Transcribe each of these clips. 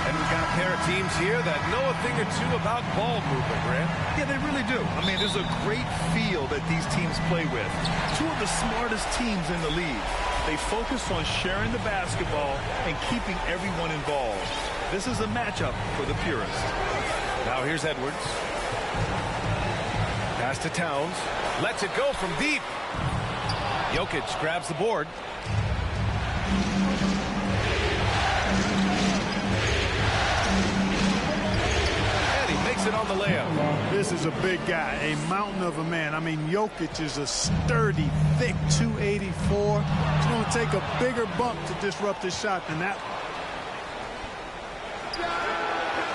And we've got a pair of teams here that know a thing or two about ball movement, Grant. Yeah, they really do. I mean, there's a great feel that these teams play with. Two of the smartest teams in the league. They focus on sharing the basketball and keeping everyone involved. This is a matchup for the purist. Now here's Edwards. Pass to Towns. Lets it go from deep. Jokic grabs the board. It on the layup. This is a big guy, a mountain of a man. I mean, Jokic is a sturdy, thick 284. It's going to take a bigger bump to disrupt his shot than that.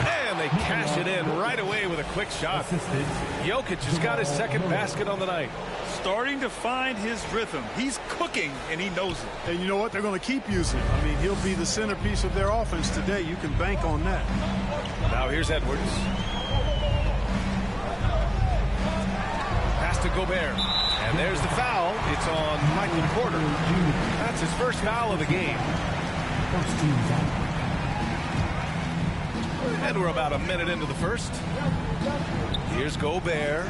And they cash it in right away with a quick shot. Jokic has got his second basket on the night. Starting to find his rhythm. He's cooking, and he knows it. And you know what? They're going to keep using him. I mean, he'll be the centerpiece of their offense today. You can bank on that. Now here's Edwards. To Gobert. And there's the foul. It's on Michael Porter. That's his first foul of the game. And we're about a minute into the first. Here's Gobert.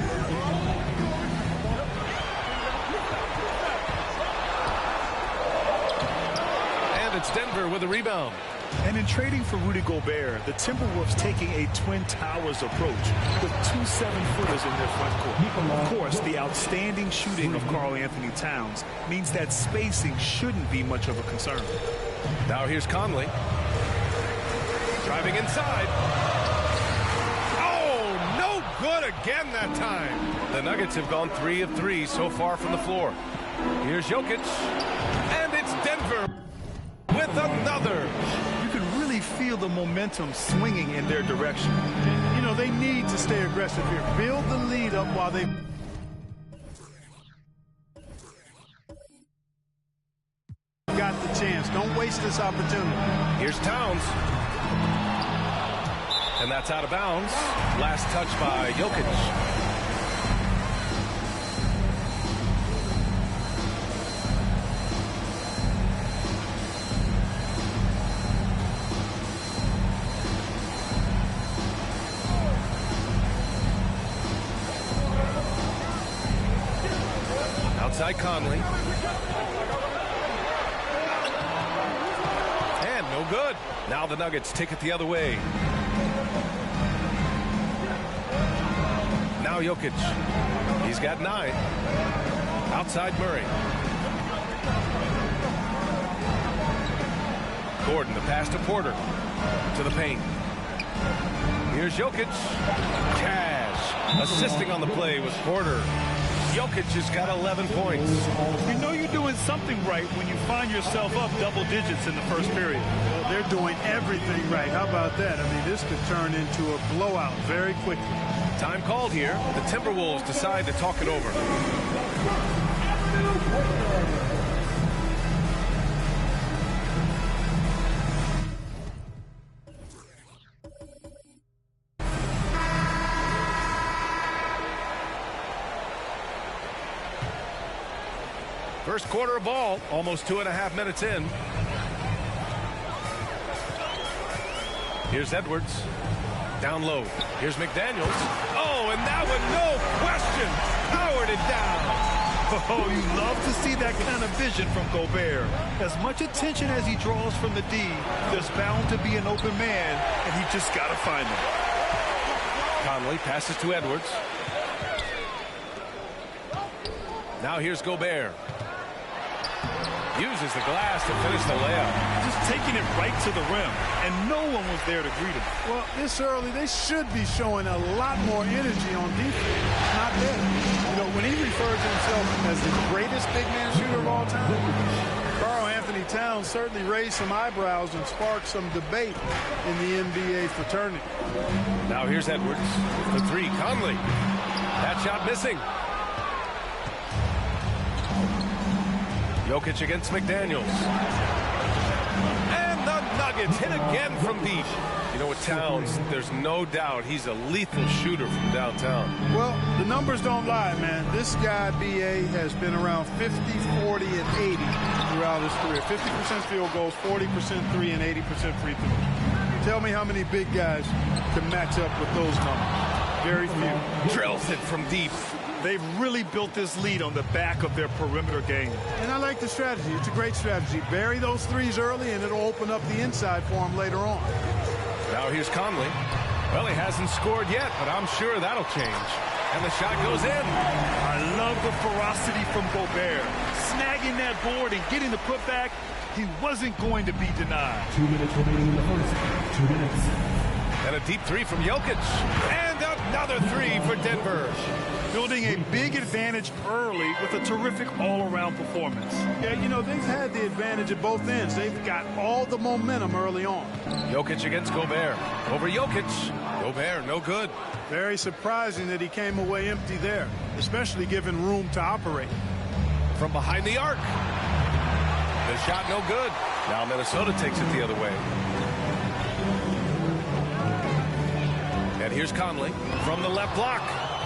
And it's Denver with a rebound. And in trading for Rudy Gobert, the Timberwolves taking a Twin Towers approach with two 7-footers in their front court. Of course, the outstanding shooting of Karl-Anthony Towns means that spacing shouldn't be much of a concern. Now here's Conley. Driving inside. Oh, no good again that time. The Nuggets have gone 3 of 3 so far from the floor. Here's Jokic. And it's Denver with another. Feel the momentum swinging in their direction. You know, they need to stay aggressive here. Build the lead up while they got the chance. Don't waste this opportunity. Here's Towns. And that's out of bounds. Last touch by Jokic. Outside Conley. And no good. Now the Nuggets take it the other way. Now Jokic. He's got 9. Outside Murray. Gordon, the pass to Porter. To the paint. Here's Jokic. Cash. Assisting on the play with Porter. Jokic has got 11 points. You know you're doing something right when you find yourself up double digits in the first period. Well, they're doing everything right. How about that? I mean, this could turn into a blowout very quickly. Time called here. The Timberwolves decide to talk it over. First quarter of ball, almost 2.5 minutes in. Here's Edwards. Down low. Here's McDaniels. Oh, and that one, no question, powered it down. Oh, you love to see that kind of vision from Gobert. As much attention as he draws from the D, there's bound to be an open man, and he just got to find him. Conley passes to Edwards. Now here's Gobert. Uses the glass to finish the layup. Just taking it right to the rim, and no one was there to greet him. Well, this early, they should be showing a lot more energy on defense. Not there. You know, when he refers to himself as the greatest big man shooter of all time, Karl-Anthony Towns certainly raised some eyebrows and sparked some debate in the NBA fraternity. Now here's Edwards. The 3, Conley. That shot missing. Jokic against McDaniels. And the Nuggets hit again from deep. You know, with Towns, there's no doubt he's a lethal shooter from downtown. Well, the numbers don't lie, man. This guy, B.A., has been around 50, 40, and 80 throughout his career. 50% field goals, 40% three, and 80% free throws. Tell me how many big guys can match up with those numbers. Very few. Drills it from deep. They've really built this lead on the back of their perimeter game. And I like the strategy. It's a great strategy. Bury those threes early, and it'll open up the inside for him later on. Now here's Conley. Well, he hasn't scored yet, but I'm sure that'll change. And the shot goes in. I love the ferocity from Gobert. Snagging that board and getting the putback, he wasn't going to be denied. 2 minutes remaining in the first. 2 minutes. And a deep three from Jokic. And another three for Denver. Building a big advantage early with a terrific all-around performance. Yeah, you know, they've had the advantage at both ends. They've got all the momentum early on. Jokic against Gobert. Over Jokic. Gobert, no good. Very surprising that he came away empty there, especially given room to operate. From behind the arc. The shot no good. Now Minnesota takes it the other way. And here's Conley from the left block.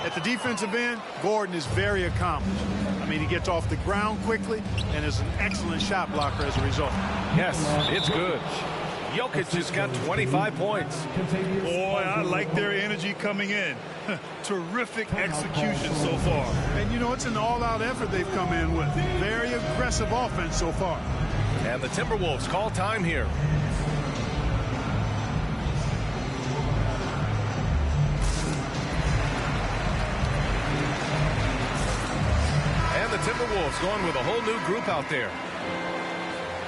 At the defensive end, Gordon is very accomplished. I mean, he gets off the ground quickly and is an excellent shot blocker as a result. Yes, it's good. Jokic has got 25 points. Boy, I like their energy coming in. Terrific execution so far. And, you know, it's an all-out effort they've come in with. Very aggressive offense so far. And the Timberwolves call time here. And the Timberwolves going with a whole new group out there.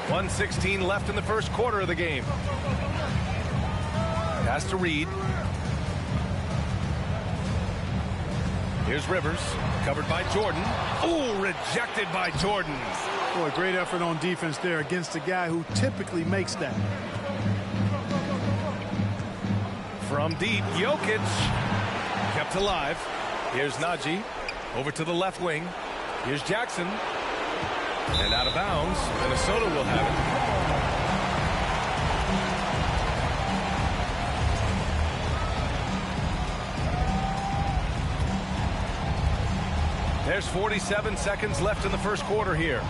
1:16 left in the first quarter of the game. Pass to Reed. Here's Rivers, covered by Jordan. Ooh, rejected by Jordan. Boy, great effort on defense there against a guy who typically makes that. From deep, Jokic kept alive. Here's Najee, over to the left wing. Here's Jackson. And out of bounds, Minnesota will have it. There's 47 seconds left in the first quarter here.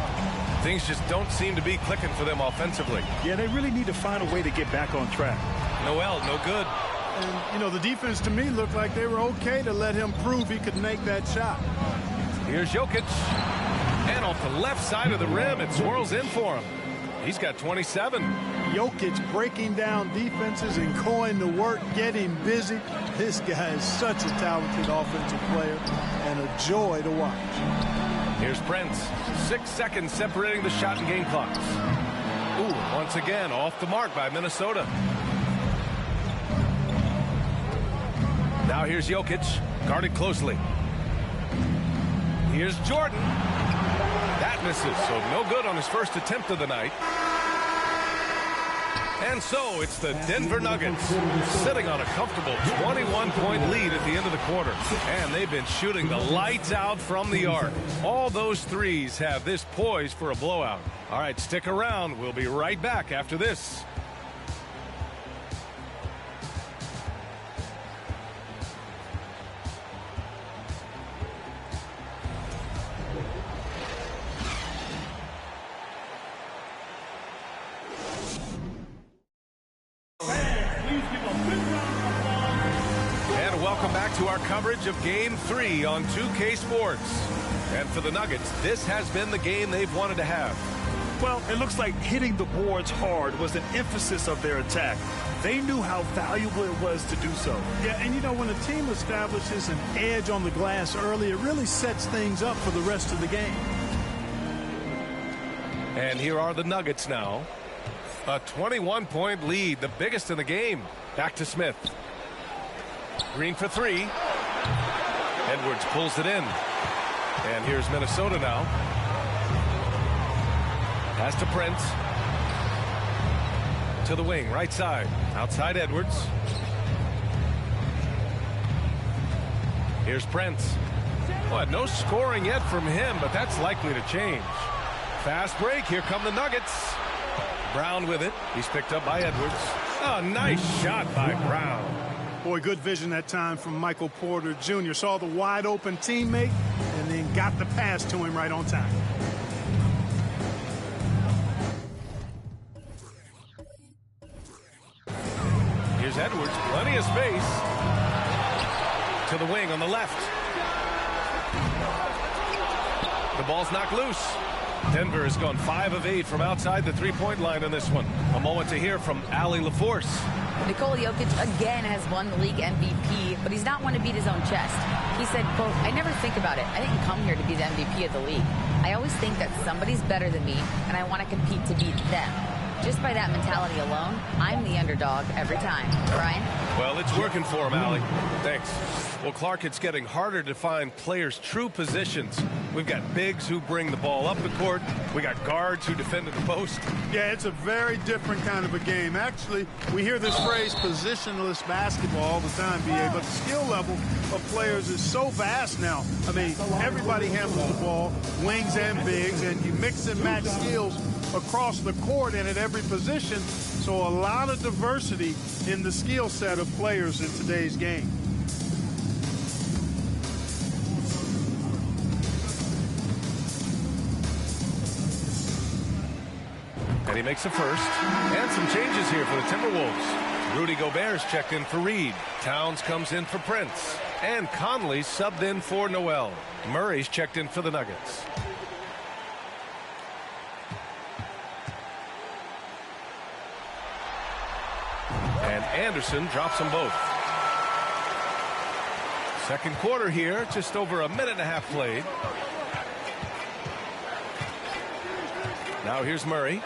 Things just don't seem to be clicking for them offensively. Yeah, they really need to find a way to get back on track. Noel, no good. And, you know, the defense to me looked like they were okay to let him prove he could make that shot. Here's Jokic. And off the left side of the rim, it swirls in for him. He's got 27. Jokic breaking down defenses and going to work, getting busy. This guy is such a talented offensive player and a joy to watch. Here's Prince. 6 seconds separating the shot and game clocks. Ooh, once again, off the mark by Minnesota. Now here's Jokic, guarded closely. Here's Jordan. That misses, so no good on his first attempt of the night. And so it's the Denver Nuggets sitting on a comfortable 21-point lead at the end of the quarter. And they've been shooting the lights out from the arc. All those threes have this poised for a blowout. All right, stick around. We'll be right back after this. Welcome back to our coverage of Game 3 on 2K Sports. And for the Nuggets, this has been the game they've wanted to have. Well, it looks like hitting the boards hard was an emphasis of their attack. They knew how valuable it was to do so. Yeah, and you know, when a team establishes an edge on the glass early, it really sets things up for the rest of the game. And here are the Nuggets now. A 21-point lead, the biggest in the game. Back to Smith. Green for three. Edwards pulls it in. And here's Minnesota now. Pass to Prince. To the wing, right side. Outside Edwards. Here's Prince. Well, no scoring yet from him, but that's likely to change. Fast break. Here come the Nuggets. Brown with it. He's picked up by Edwards. Oh, nice shot by Brown. Boy, good vision that time from Michael Porter Jr. Saw the wide open teammate and then got the pass to him right on time. Here's Edwards, plenty of space. To the wing on the left. The ball's knocked loose. Denver has gone 5 of 8 from outside the three-point line in this one. A moment to hear from Allie LaForce. Nikola Jokic again has won the league MVP, but he's not one to beat his own chest. He said, quote, "I never think about it. I didn't come here to be the MVP of the league. I always think that somebody's better than me, and I want to compete to beat them. Just by that mentality alone, I'm the underdog every time." Brian? Well, it's working for him, Allie. Thanks. Well, Clark, it's getting harder to find players' true positions. We've got bigs who bring the ball up the court. We got guards who defend at the post. Yeah, it's a very different kind of a game. Actually, we hear this phrase positionless basketball all the time, BA, but the skill level of players is so vast now. I mean, everybody handles the ball, wings and bigs, and you mix and match skills across the court and at every position. So a lot of diversity in the skill set of players in today's game. And he makes a first. And some changes here for the Timberwolves. Rudy Gobert's checked in for Reed. Towns comes in for Prince. And Conley subbed in for Noel. Murray's checked in for the Nuggets. And Anderson drops them both. Second quarter here, just over a minute and a half played. Now here's Murray.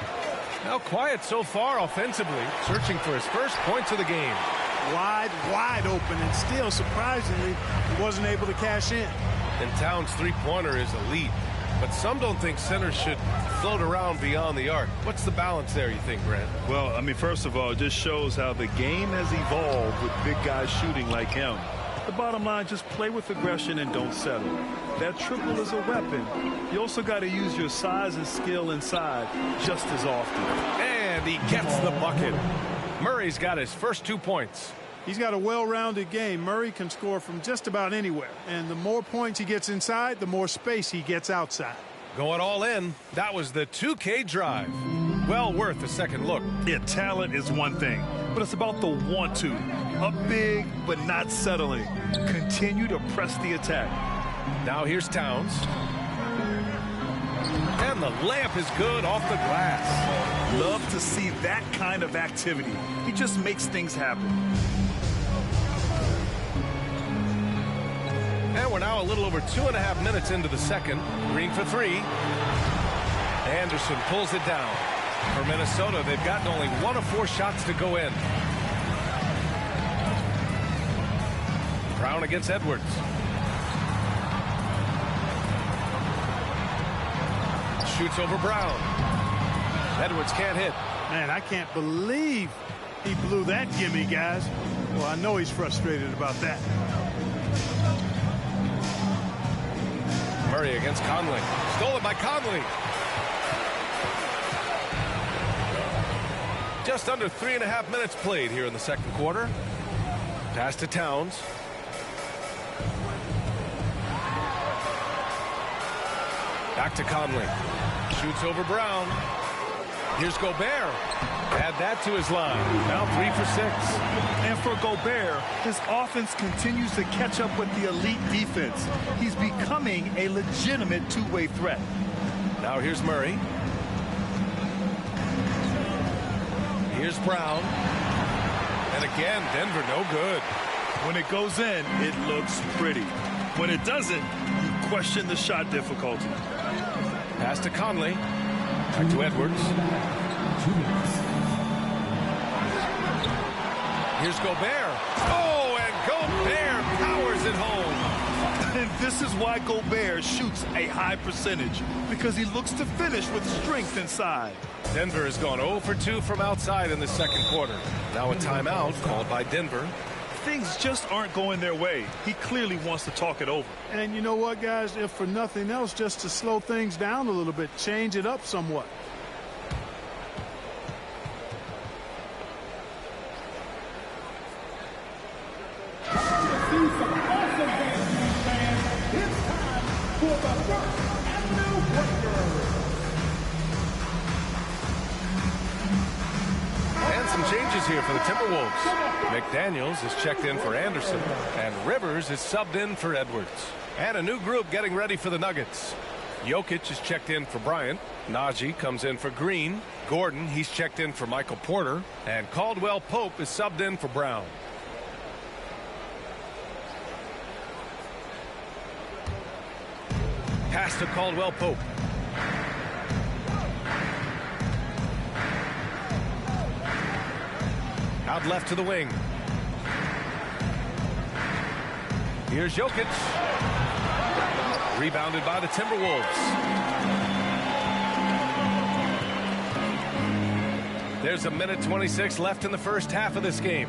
Now quiet so far offensively, searching for his first points of the game. Wide open, and still, surprisingly, he wasn't able to cash in. And Towns' three-pointer is elite, but some don't think centers should float around beyond the arc. What's the balance there, you think, Grant? Well, I mean, first of all, it just shows how the game has evolved with big guys shooting like him. The bottom line, just play with aggression and don't settle. That triple is a weapon. You also got to use your size and skill inside just as often. And he gets the bucket. Murray's got his first 2 points. He's got a well-rounded game. Murray can score from just about anywhere. And the more points he gets inside, the more space he gets outside. Going all in. That was the 2K drive. Well worth a second look. Yeah, talent is one thing, but it's about the want to. Up big, but not settling. Continue to press the attack. Now here's Towns. And the layup is good off the glass. Love to see that kind of activity. He just makes things happen. And we're now a little over 2.5 minutes into the second. Green for three. Anderson pulls it down. For Minnesota, they've gotten only 1 of 4 shots to go in. Brown against Edwards. Shoots over Brown. Edwards can't hit. Man, I can't believe he blew that gimme, guys. Well, I know he's frustrated about that. Murray against Conley. Stolen by Conley. Just under 3.5 minutes played here in the second quarter. Pass to Towns. Back to Conley. Shoots over Brown. Here's Gobert. Add that to his line. Now 3 for 6. And for Gobert, his offense continues to catch up with the elite defense. He's becoming a legitimate two-way threat. Now here's Murray. Here's Brown. And again, Denver no good. When it goes in, it looks pretty. When it doesn't, you question the shot difficulty. Pass to Conley. Back to Edwards. 2 minutes. Here's Gobert. Oh, and Gobert powers it home. And this is why Gobert shoots a high percentage, because he looks to finish with strength inside. Denver has gone 0 for 2 from outside in the second quarter. Now a timeout called by Denver. Things just aren't going their way. He clearly wants to talk it over. And you know what, guys? If for nothing else, just to slow things down a little bit, change it up somewhat. some changes here for the Timberwolves. McDaniels is checked in for Anderson, and Rivers is subbed in for Edwards. And a new group getting ready for the Nuggets. Jokic is checked in for Bryant. Najee comes in for Green. Gordon, he's checked in for Michael Porter. And Caldwell Pope is subbed in for Brown. Pass to Caldwell Pope. Out left to the wing. Here's Jokic. Rebounded by the Timberwolves. There's a minute 26 left in the first half of this game.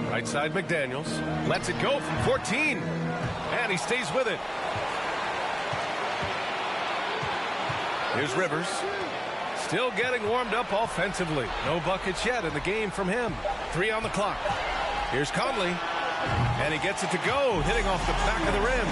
Right side McDaniels. Lets it go from 14. And he stays with it. Here's Rivers. Still getting warmed up offensively. No buckets yet in the game from him. 3 on the clock. Here's Conley. And he gets it to go, hitting off the back of the rim.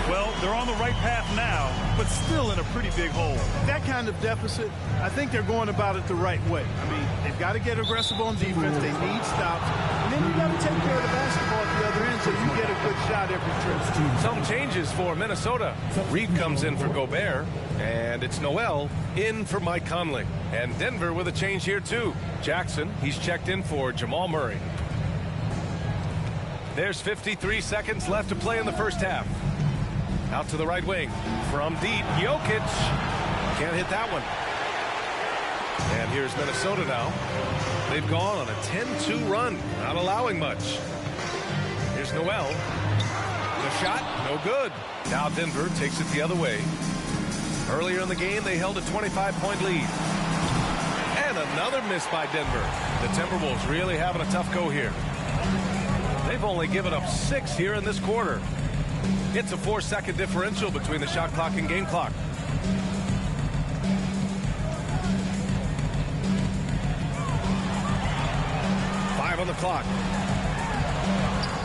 Well, they're on the right path now, but still in a pretty big hole. That kind of deficit, I think they're going about it the right way. I mean, they've got to get aggressive on defense. They need stops. And then you got to take care of the basketball at the other end so you get a good shot every trip. Some changes for Minnesota. Reed comes in for Gobert, and it's Noel in for Mike Conley. And Denver with a change here, too. Jackson, he's checked in for Jamal Murray. There's 53 seconds left to play in the first half. Out to the right wing. From deep, Jokic. Can't hit that one. And here's Minnesota now. They've gone on a 10-2 run, not allowing much. Here's Noel. The shot, no good. Now Denver takes it the other way. Earlier in the game, they held a 25-point lead. And another miss by Denver. The Timberwolves really having a tough go here. They've only given up 6 here in this quarter. It's a 4-second differential between the shot clock and game clock. On the clock.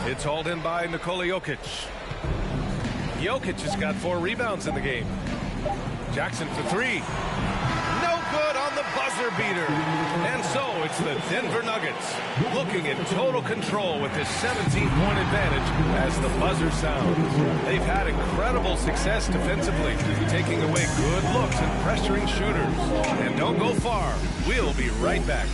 It's hauled in by Nikola Jokic. Jokic has got 4 rebounds in the game. Jackson for 3. No good on the buzzer beater. And so it's the Denver Nuggets looking in total control with this 17-point advantage as the buzzer sounds. They've had incredible success defensively, taking away good looks and pressuring shooters. And don't go far. We'll be right back.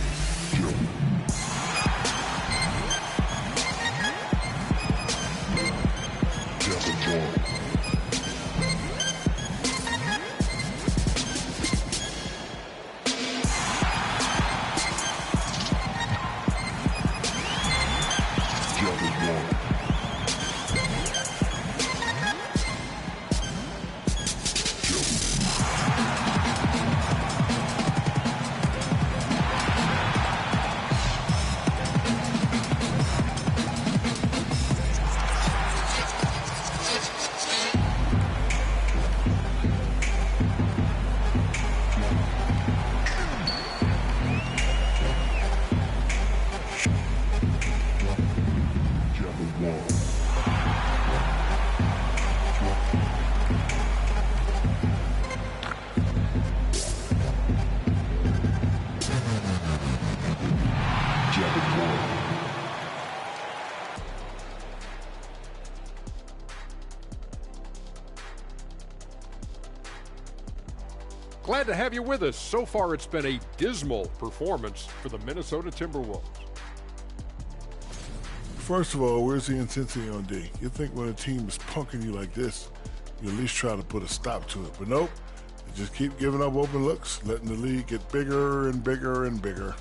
Glad to have you with us. So far, it's been a dismal performance for the Minnesota Timberwolves. First of all, where's the intensity on D? You think when a team is punking you like this, you at least try to put a stop to it. But nope, they just keep giving up open looks, letting the league get bigger and bigger and bigger.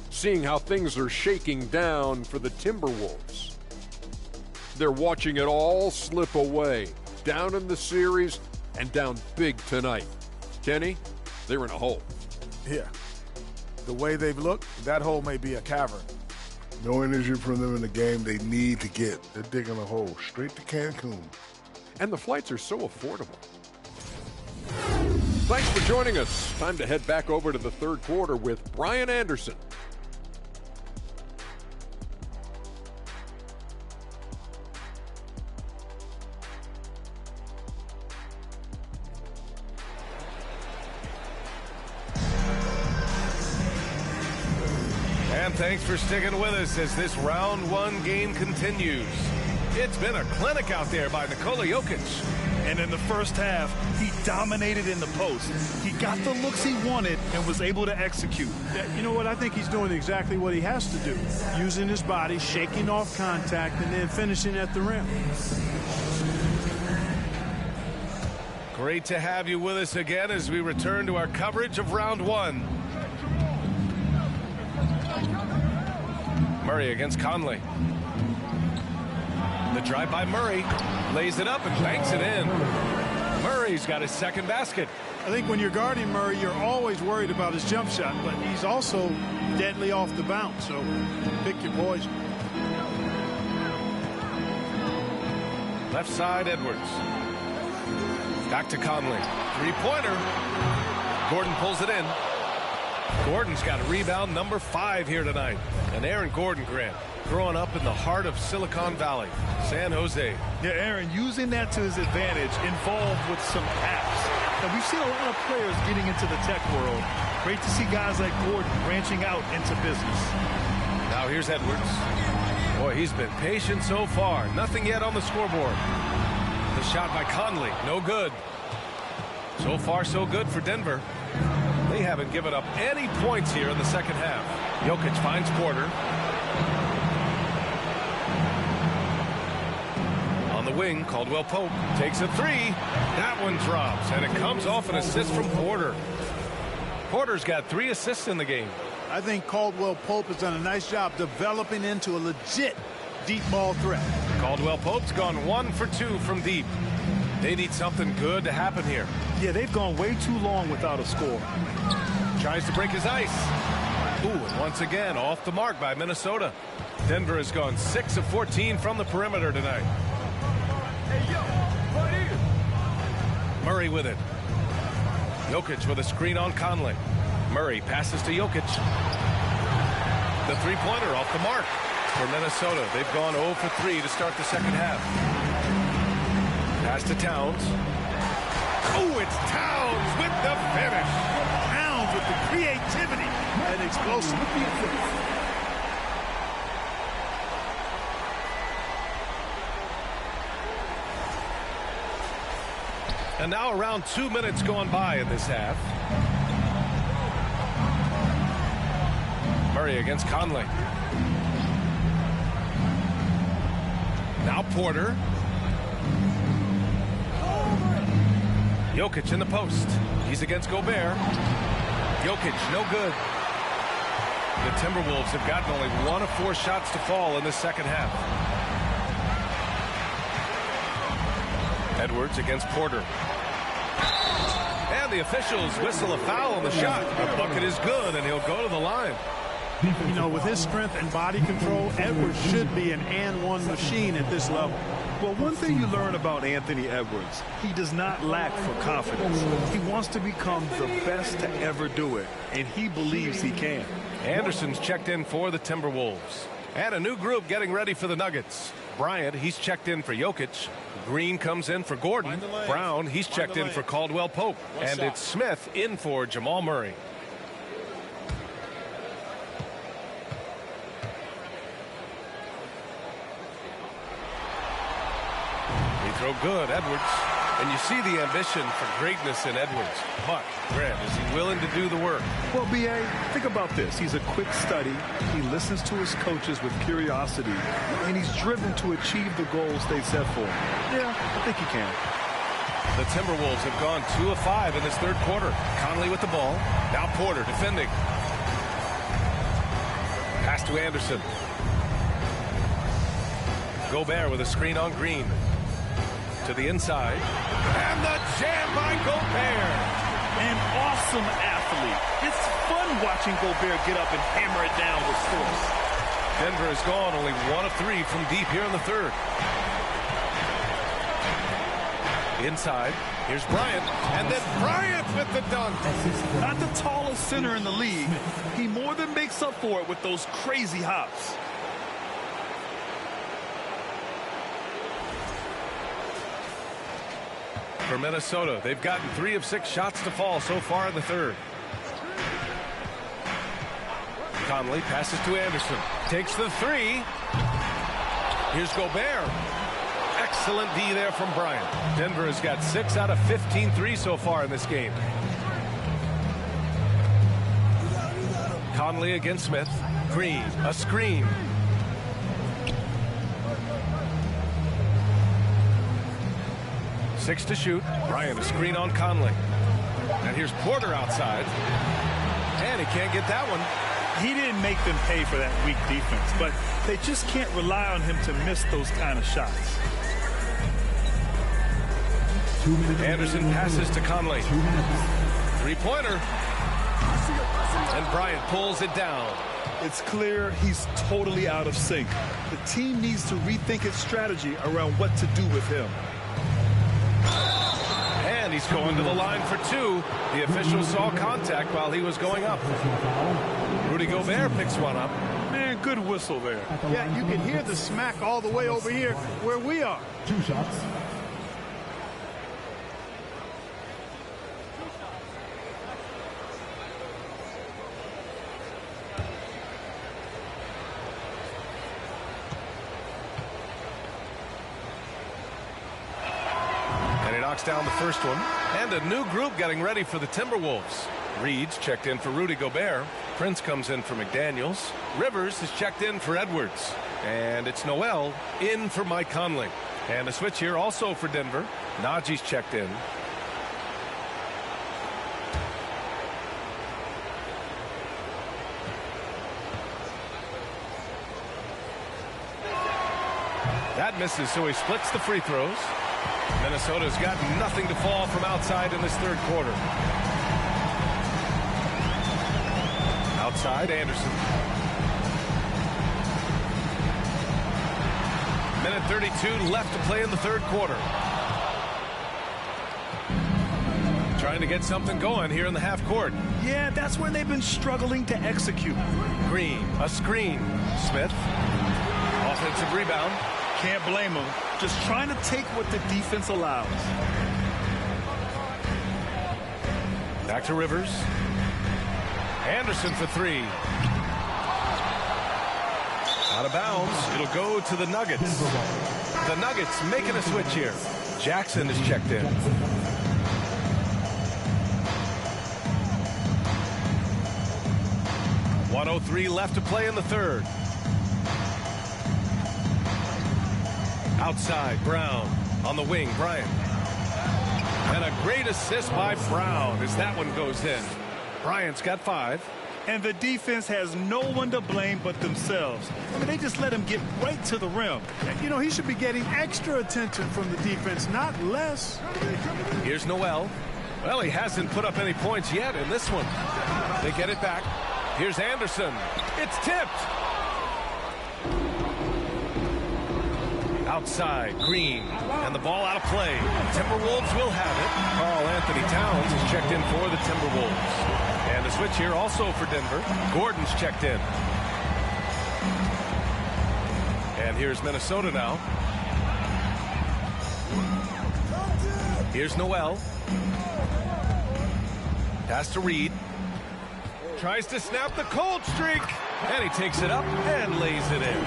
Seeing how things are shaking down for the Timberwolves. They're watching it all slip away. Down in the series and down big tonight. Kenny, they're in a hole. Yeah. The way they've looked, that hole may be a cavern. No energy from them in the game they need to get. They're digging a hole straight to Cancun. And the flights are so affordable. Thanks for joining us. Time to head back over to the third quarter with Brian Anderson. thanks for sticking with us as this round one game continues. It's been a clinic out there by Nikola Jokic. And in the first half, he dominated in the post. He got the looks he wanted and was able to execute. You know what? I think he's doing exactly what he has to do. Using his body, shaking off contact, and then finishing at the rim. Great to have you with us again as we return to our coverage of round one. Murray against Conley. The drive by Murray, lays it up and banks it in. Murray's got his second basket. I think when you're guarding Murray, you're always worried about his jump shot, but he's also deadly off the bounce, so pick your poison. Left side, Edwards. Back to Conley. Three-pointer. Gordon pulls it in. Gordon's got a rebound number 5 here tonight. And Aaron Gordon, Grant, growing up in the heart of Silicon Valley, San Jose. Yeah, Aaron, using that to his advantage, involved with some apps. And we've seen a lot of players getting into the tech world. Great to see guys like Gordon branching out into business. Now here's Edwards. Boy, he's been patient so far. Nothing yet on the scoreboard. The shot by Conley, no good. So far, so good for Denver. They haven't given up any points here in the second half. Jokic finds Porter. On the wing, Caldwell Pope takes a three. That one drops, and it comes off an assist from Porter. Porter's got 3 assists in the game. I think Caldwell Pope has done a nice job developing into a legit deep ball threat. Caldwell Pope's gone 1 for 2 from deep. They need something good to happen here. Yeah, they've gone way too long without a score. Tries to break his ice. Ooh, and once again, off the mark by Minnesota. Denver has gone 6 of 14 from the perimeter tonight. Murray with it. Jokic with a screen on Conley. Murray passes to Jokic. The three-pointer off the mark for Minnesota. They've gone 0 for 3 to start the second half. Pass to Towns. Oh, it's Towns with the finish. Towns with the creativity and explosiveness. And now around 2 minutes going by in this half. Murray against Conley. Now Porter. Jokic in the post. He's against Gobert. Jokic, no good. The Timberwolves have gotten only 1 of 4 shots to fall in the second half. Edwards against Porter. And the officials whistle a foul on the shot. The bucket is good, and he'll go to the line. You know, with his strength and body control, Edwards should be an and-one machine at this level. Well, one thing you learn about Anthony Edwards, he does not lack for confidence. He wants to become the best to ever do it, and he believes he can. Anderson's checked in for the Timberwolves. And a new group getting ready for the Nuggets. Bryant, he's checked in for Jokic. Green comes in for Gordon. Brown, he's checked in for Caldwell Pope. And it's Smith in for Jamal Murray. Throw good, Edwards. And you see the ambition for greatness in Edwards. But, Grant, is he willing to do the work? Well, B.A., think about this. He's a quick study. He listens to his coaches with curiosity. And he's driven to achieve the goals they set for him. Yeah, I think he can. The Timberwolves have gone 2 of 5 in this third quarter. Conley with the ball. Now Porter defending. Pass to Anderson. Gobert with a screen on Green. To the inside. And the jam by Gobert. An awesome athlete. It's fun watching Gobert get up and hammer it down with force. Denver has gone only 1 of 3 from deep here in the third. Inside. Here's Bryant. And then Bryant with the dunk. Not the tallest center in the league. He more than makes up for it with those crazy hops. For Minnesota, they've gotten 3 of 6 shots to fall so far in the third. Conley passes to Anderson. Takes the three. Here's Gobert. Excellent D there from Bryant. Denver has got 6 out of 15 threes so far in this game. Conley against Smith. Green, a screen. Six to shoot. Bryant, a screen on Conley. And here's Porter outside. And he can't get that one. He didn't make them pay for that weak defense, but they just can't rely on him to miss those kind of shots. Anderson passes to Conley. Three-pointer. And Bryant pulls it down. It's clear he's totally out of sync. The team needs to rethink its strategy around what to do with him. And he's going to the line for 2. The official saw contact while he was going up. Rudy Gobert picks one up. Man, good whistle there. Yeah, you can hear the smack all the way over here where we are. 2 shots. Down the first one. And a new group getting ready for the Timberwolves. Reed's checked in for Rudy Gobert. Prince comes in for McDaniels. Rivers is checked in for Edwards. And it's Noel in for Mike Conley. And a switch here also for Denver. Najee's checked in. That misses, so he splits the free throws. Minnesota's got nothing to fall from outside in this third quarter. Outside, Anderson. Minute 32 left to play in the third quarter. Trying to get something going here in the half court. Yeah, that's where they've been struggling to execute. Green, a screen. Smith, offensive rebound. Can't blame him. Just trying to take what the defense allows. Back to Rivers. Anderson for 3. Out of bounds. It'll go to the Nuggets. The Nuggets making a switch here. Jackson is checked in. .103 left to play in the third. Outside, Brown. On the wing, Bryant. And a great assist by Brown as that one goes in. Bryant's got 5. And the defense has no one to blame but themselves. I mean, they just let him get right to the rim. You know, he should be getting extra attention from the defense, not less. Here's Noel. Well, he hasn't put up any points yet in this one. They get it back. Here's Anderson. It's tipped. Outside, Green, and the ball out of play. Timberwolves will have it. Karl Anthony Towns is checked in for the Timberwolves. And the switch here also for Denver. Gordon's checked in. And here's Minnesota now. Here's Noel. Pass to Reed. Tries to snap the cold streak. And he takes it up and lays it in.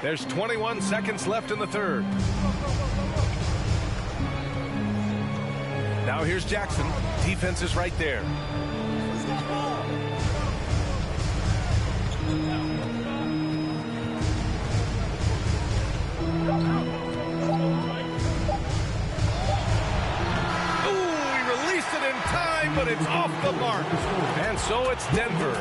There's 21 seconds left in the third. Now here's Jackson. Defense is right there. But it's off the mark. And so it's Denver.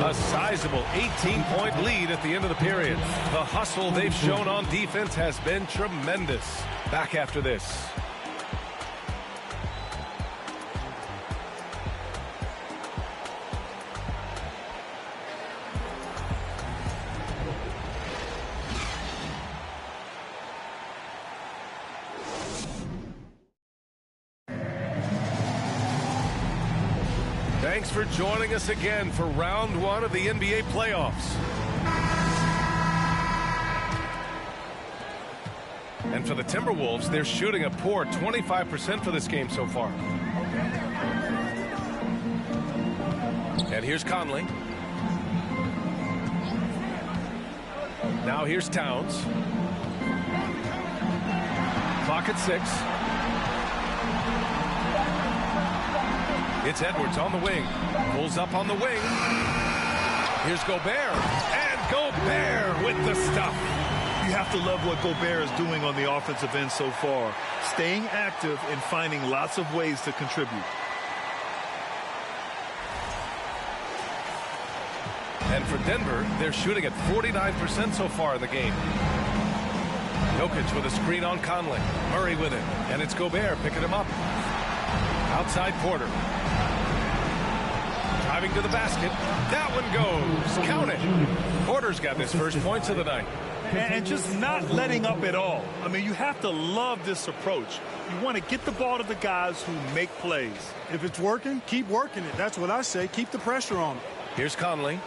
A sizable 18-point lead at the end of the period. The hustle they've shown on defense has been tremendous. Back after this. Thanks for joining us again for round 1 of the NBA playoffs. And for the Timberwolves, they're shooting a poor 25% for this game so far. And here's Conley. Now here's Towns. Clock at 6. It's Edwards on the wing. Pulls up on the wing. Here's Gobert. And Gobert with the stuff. You have to love what Gobert is doing on the offensive end so far. Staying active and finding lots of ways to contribute. And for Denver, they're shooting at 49% so far in the game. Jokic with a screen on Conley. Murray with it. And it's Gobert picking him up. Outside Porter. Driving to the basket. That one goes. Count it. Porter's got his first points of the night. And just not letting up at all. I mean, you have to love this approach. You want to get the ball to the guys who make plays. If it's working, keep working it. That's what I say. Keep the pressure on it. Here's Conley.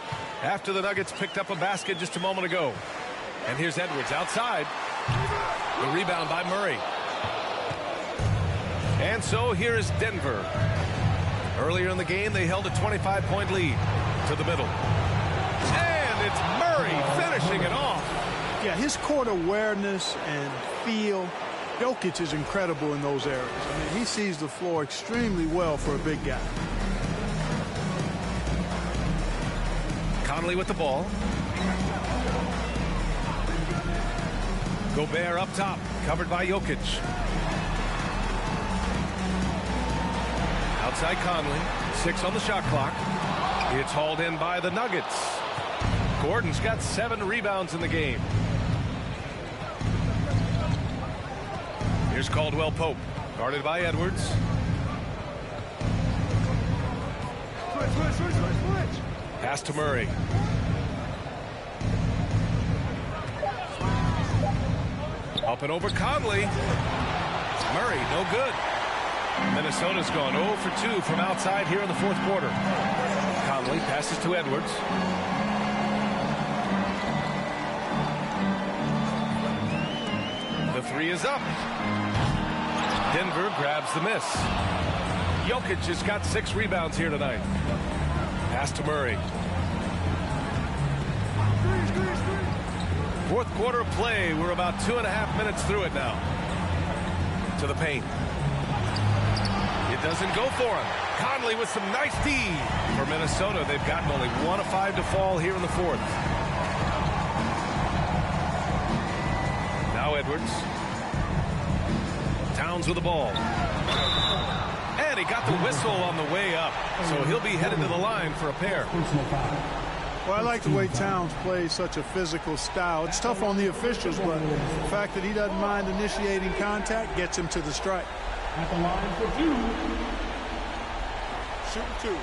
After the Nuggets picked up a basket just a moment ago. And here's Edwards outside. The rebound by Murray. And so here is Denver. Earlier in the game, they held a 25-point lead to the middle. And it's Murray finishing it off. Yeah, his court awareness and feel. Jokic is incredible in those areas. I mean, he sees the floor extremely well for a big guy. Conley with the ball. Gobert up top, covered by Jokic. Outside Conley, 6 on the shot clock. It's hauled in by the Nuggets. Gordon's got 7 rebounds in the game. Here's Caldwell Pope, guarded by Edwards. Switch. Pass to Murray. Up and over Conley. Murray, no good. Minnesota's gone 0 for 2 from outside here in the fourth quarter. Conley passes to Edwards. The 3 is up. Denver grabs the miss. Jokic has got 6 rebounds here tonight. Pass to Murray. Fourth quarter of play. We're about 2.5 minutes through it now. To the paint. It doesn't go for him. Conley with some nice D. For Minnesota, they've gotten only 1 of 5 to fall here in the fourth. Now Edwards. Towns with the ball. And he got the whistle on the way up. So he'll be headed to the line for a pair. Well, I like the way Towns plays such a physical style. It's tough on the officials, but the fact that he doesn't mind initiating contact gets him to the strike. At the line for 2. Shooting 2.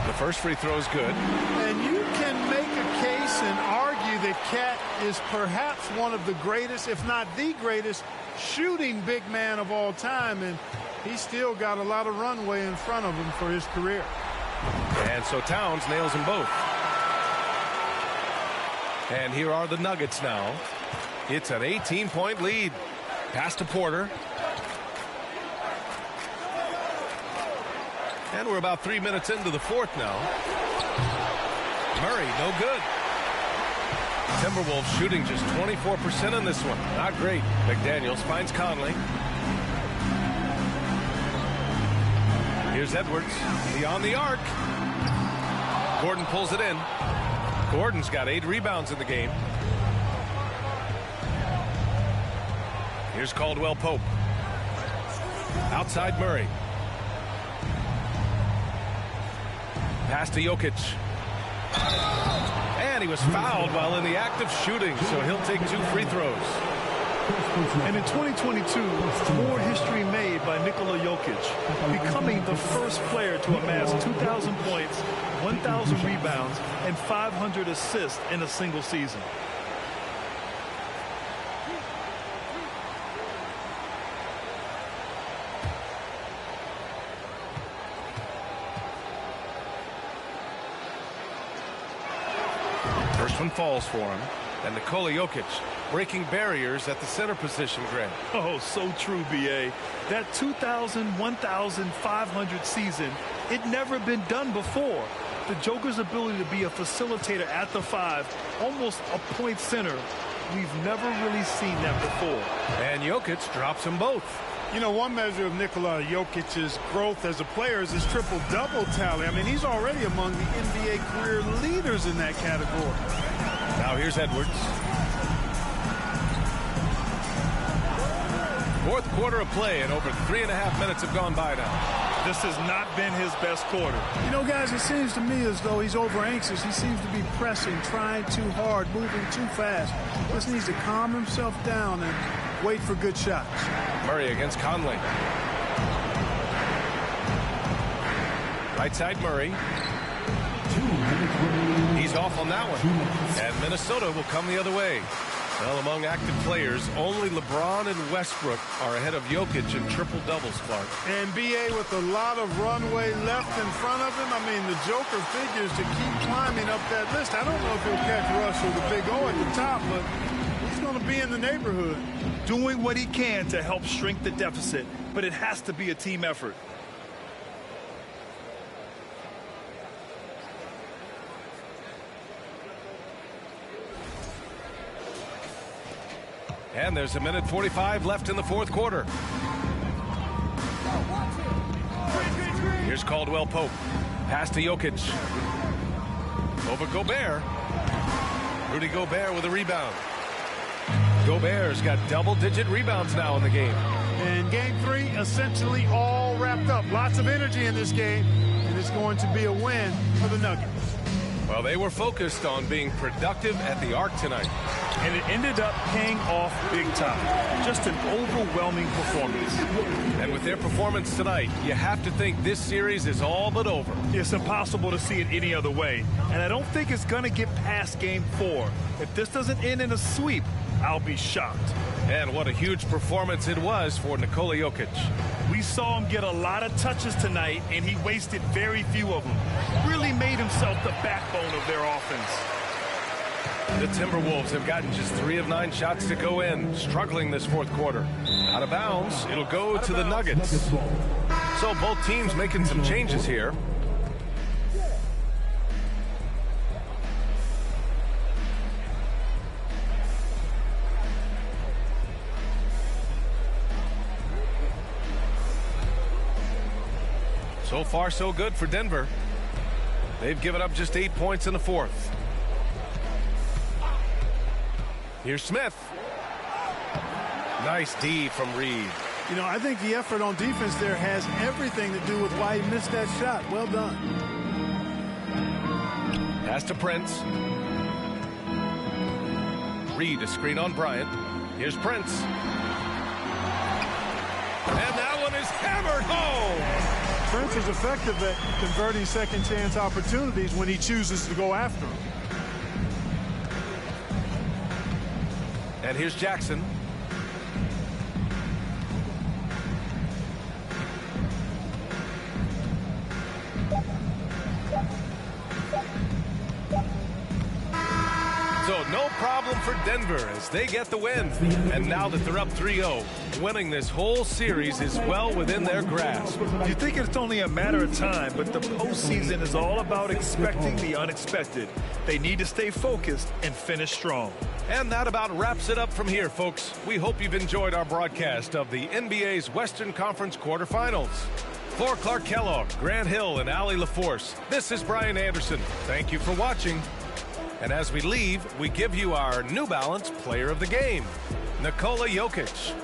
The first free throw is good. And you can make a case and argue that Cat is perhaps one of the greatest, if not the greatest, shooting big man of all time. And he's still got a lot of runway in front of him for his career. And so Towns nails them both. And here are the Nuggets now. It's an 18-point lead. Pass to Porter. And we're about 3 minutes into the fourth now. Murray, no good. Timberwolves shooting just 24% in this one. Not great. McDaniels finds Conley. Here's Edwards. Beyond the arc. Gordon pulls it in. Gordon's got 8 rebounds in the game. Here's Caldwell Pope. Outside Murray. Pass to Jokic. And he was fouled while in the act of shooting, so he'll take 2 free throws. And in 2022, more history made by Nikola Jokic, becoming the first player to amass 2,000 points, 1,000 rebounds, and 500 assists in a single season. one falls for him. And Nikola Jokic breaking barriers at the center position, Grant. Oh, so true, B.A. That 1,500 season, it never been done before. The Joker's ability to be a facilitator at the 5, almost a point center, we've never really seen that before. And Jokic drops them both. You know, one measure of Nikola Jokic's growth as a player is his triple-double tally. I mean, he's already among the NBA career leaders in that category. Now here's Edwards. Fourth quarter of play, and over 3.5 minutes have gone by now. This has not been his best quarter. You know, guys, it seems to me as though he's over-anxious. He seems to be pressing, trying too hard, moving too fast. Just needs to calm himself down and wait for good shots. Murray against Conley. Right side Murray. He's off on that one. And Minnesota will come the other way. Well, among active players, only LeBron and Westbrook are ahead of Jokic in triple-doubles, Clark. And B.A. with a lot of runway left in front of him. I mean, the Joker figures to keep climbing up that list. I don't know if he'll catch Russell, the big O at the top, but he's going to be in the neighborhood. Doing what he can to help shrink the deficit, but it has to be a team effort. And there's 1:45 left in the fourth quarter. Here's Caldwell Pope. Pass to Jokic. Over Gobert. Rudy Gobert with a rebound. Gobert's got double-digit rebounds now in the game. And game 3 essentially all wrapped up. Lots of energy in this game, and it's going to be a win for the Nuggets. Well, they were focused on being productive at the arc tonight. And it ended up paying off big time. Just an overwhelming performance. And with their performance tonight, you have to think this series is all but over. It's impossible to see it any other way. And I don't think it's going to get past game 4. If this doesn't end in a sweep, I'll be shocked. And what a huge performance it was for Nikola Jokic. We saw him get a lot of touches tonight, and he wasted very few of them. Really made himself the backbone of their offense. The Timberwolves have gotten just 3 of 9 shots to go in, struggling this fourth quarter. Out of bounds, it'll go to the Nuggets. So both teams making some changes here. So far, so good for Denver. They've given up just 8 points in the fourth. Here's Smith. Nice D from Reed. You know, I think the effort on defense there has everything to do with why he missed that shot. Well done. Pass to Prince. Reed, a screen on Bryant. Here's Prince. And that one is hammered home. Prince is effective at converting second chance opportunities when he chooses to go after them. And here's Jackson. So no problem for Denver as they get the win. And now that they're up 3-0, winning this whole series is well within their grasp. You think it's only a matter of time, but the postseason is all about expecting the unexpected. They need to stay focused and finish strong. And that about wraps it up from here, folks. We hope you've enjoyed our broadcast of the NBA's Western Conference quarterfinals. For Clark Kellogg, Grant Hill, and Allie LaForce, this is Brian Anderson. Thank you for watching. And as we leave, we give you our New Balance Player of the Game, Nikola Jokic.